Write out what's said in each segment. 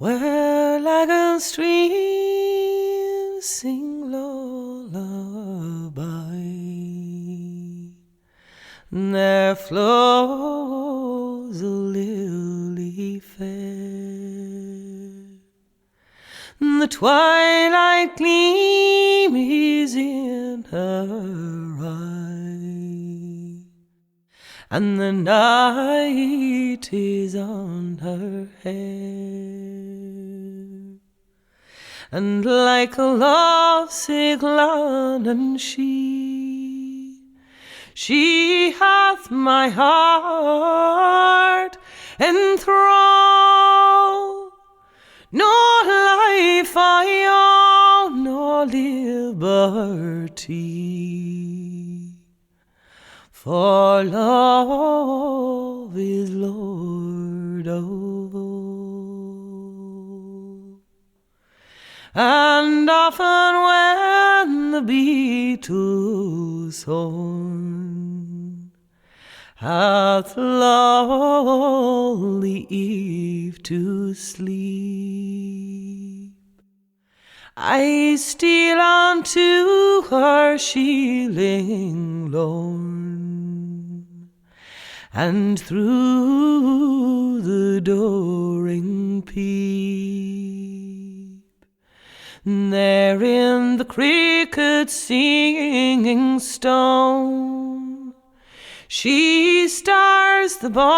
where lagoon streams sing lullaby. There flows a lily fair. The twilight gleam is in her eye, and the night is on her hair. And like a lovesick London she hath my heart enthralled. No life I own, nor liberty, for love is Lord of all. And often when the beetle's horn hath lulled the eve to sleep, I steal unto her shieling lorn, and through the dooring peep, there in the cricket's singing stone, she stars the bogwood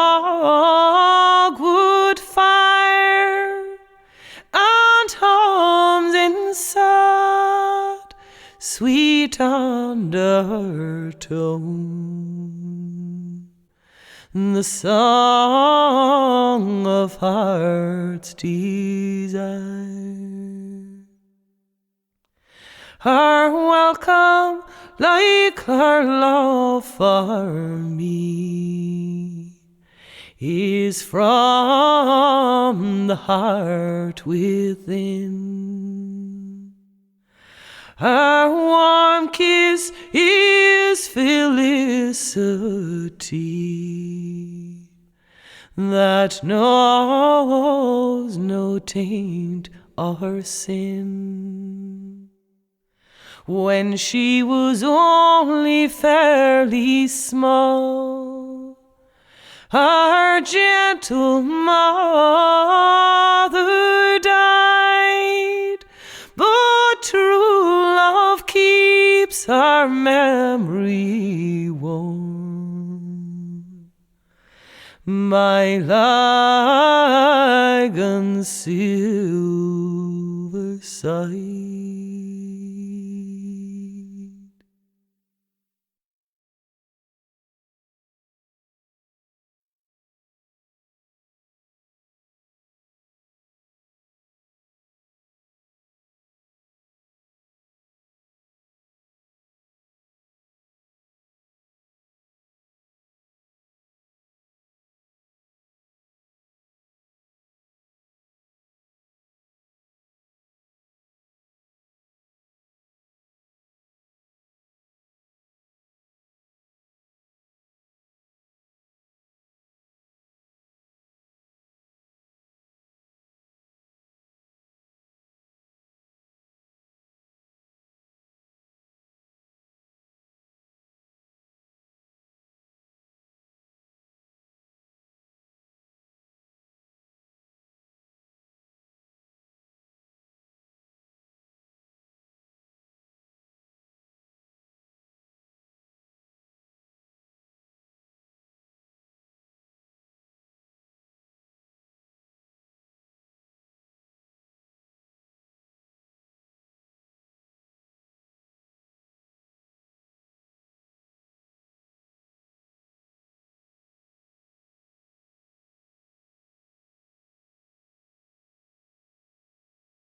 fire, and hums in sad, sweet undertone the song of heart's desire. Her welcome, like her love for me, is from the heart within. Her warm kiss is felicity that knows no taint or sin. When she was only fairly small, her gentle mother died, but true love keeps her memory warm by Lagan's silver side.